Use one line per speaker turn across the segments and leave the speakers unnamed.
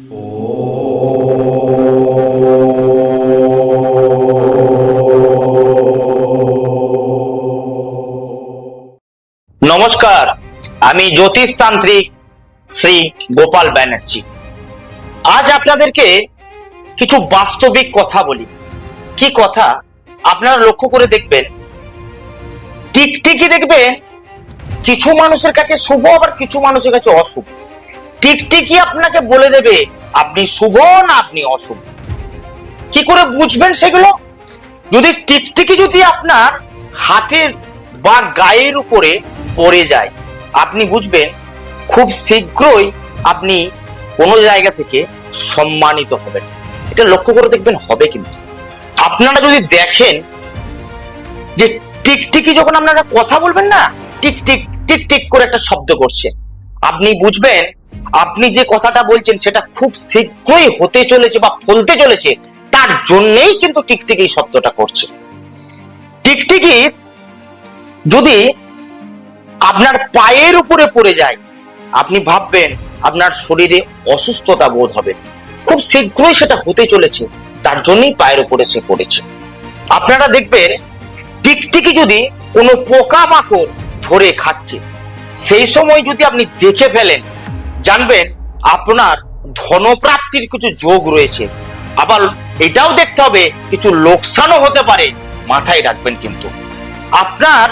নমস্কার, আমি জ্যোতিষতান্ত্রিক শ্রী গোপাল ব্যানার্জি। আজ আপনাদেরকে কিছু বাস্তবিক কথা বলি। কি কথা আপনারা লক্ষ্য করে দেখবেন, টিকটিকি দেখবেন কিছু মানুষের কাছে শুভ, আবার কিছু মানুষের কাছে অশুভ। টিকটিকি আপনাকে বলে দেবে আপনি শুভ না আপনি অশুভ। কি করে বুঝবেন সেগুলো? যদি টিকটিকি যদি আপনার হাতের বা গায়ের উপরে পড়ে যায়, আপনি বুঝবেন খুব শীঘ্রই আপনি কোনো জায়গা থেকে সম্মানিত হবেন। এটা লক্ষ্য করে দেখবেন হবে। কিন্তু আপনারা যদি দেখেন যে টিকটিকি যখন আপনারা কথা বলবেন না, টিক টিক টিক টিক করে একটা শব্দ করছে, আপনি বুঝবেন আপনি যে কথাটা বলছেন সেটা খুব শীঘ্রই হতে চলেছে বা ফলতে চলেছে। তার জন্যই কিন্তু টিকটিকি এই শব্দটা করছে। টিকটিকি যদি আপনার পায়ের উপরে পড়ে যায়, আপনি ভাববেন আপনার শরীরে অসুস্থতা বোধ হবে। খুব শীঘ্রই সেটা হতে চলেছে, তার জন্যই পায়ের উপরে সে পড়েছে। আপনারা দেখবেন টিকটিকি যদি কোনো পোকামাকড় ধরে খাচ্ছে, সেই সময় যদি আপনি দেখে ফেলেন, জানবেন আপনার ধনপ্রাপ্তির কিছু যোগ রয়েছে। আবার এটাও দেখতে হবে কিছু লোকসানও হতে পারে, মাথায় রাখবেন। কিন্তু আপনার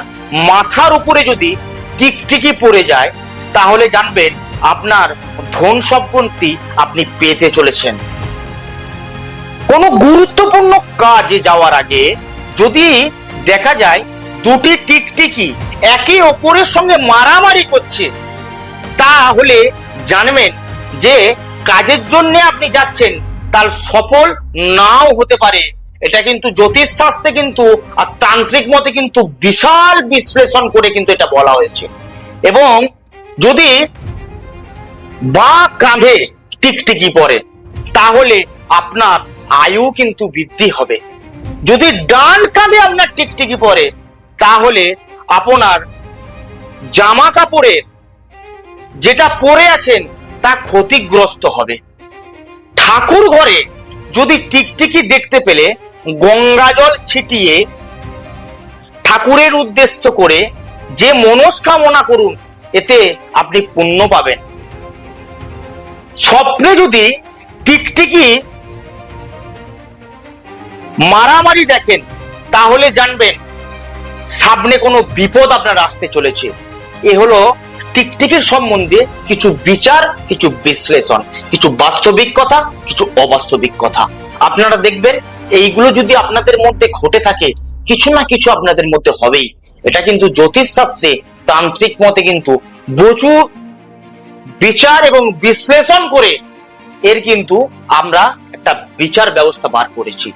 মাথার উপরে যদি টিকটিকি পড়ে যায়, তাহলে জানবেন আপনার ধন সম্পত্তি আপনি পেতে চলেছেন। কোনো গুরুত্বপূর্ণ কাজে যাওয়ার আগে যদি দেখা যায় দুটি টিকটিকি একে অপরের সঙ্গে মারামারি করছে, তাহলে জানবেন যে কাজের জন্য আপনি যাচ্ছেন তার সফল নাও হতে পারে। এটা কিন্তু জ্যোতিষ শাস্ত্রে কিন্তু আর তান্ত্রিক মতে কিন্তু বিশাল বিশ্লেষণ করে কিন্তু এটা বলা হয়েছে। এবং যদি বা কাঁধে টিকটিকি পড়ে, তাহলে আপনার আয়ু কিন্তু বৃদ্ধি হবে। যদি ডান কাঁধে আপনার টিকটিকি পড়ে, তাহলে আপনার জামা কাপড়ের যেটা পরে আছেন তা ক্ষতিগ্রস্ত হবে। ঠাকুর ঘরে যদি টিকটিকি দেখতে পেলে গঙ্গা জল ছিটিয়ে ঠাকুরের উদ্দেশ্য করে যে মনস্কামনা করুন, এতে আপনি পুণ্য পাবেন। স্বপ্নে যদি টিকটিকি মারামারি দেখেন, তাহলে জানবেন সামনে কোনো বিপদ আপনার আসতে চলেছে। এ হলো টিকটিকির সম্বন্ধে কিছু বিচার, কিছু বিশ্লেষণ, কিছু বাস্তবিক কথা, কিছু অবাস্তবিক কথা। আপনারা দেখবেন এইগুলো যদি আপনাদের মধ্যে ঘটে থাকে, কিছু না কিছু আপনাদের মধ্যে হবেই। এটা কিন্তু জ্যোতিষ শাস্ত্রে তান্ত্রিক মতে কিন্তু প্রচুর বিচার এবং বিশ্লেষণ করে এর কিন্তু আমরা একটা বিচার ব্যবস্থা বার করেছি।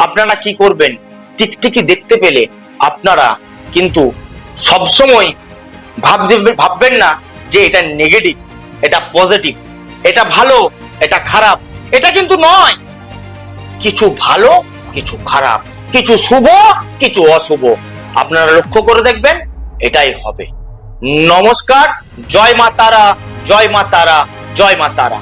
আপনারা কি করবেন, টিকটিকি দেখতে পেলে আপনারা কিন্তু সবসময় ভাববেন না যে এটা নেগেটিভ, এটা পজিটিভ, এটা ভালো, এটা খারাপ। এটা কিন্তু নয়। কিছু ভালো, কিছু খারাপ, কিছু শুভ, কিছু অশুভ। আপনারা লক্ষ্য করে দেখবেন এটাই হবে। নমস্কার, জয় মা তারা, জয় মা তারা, জয় মা তারা।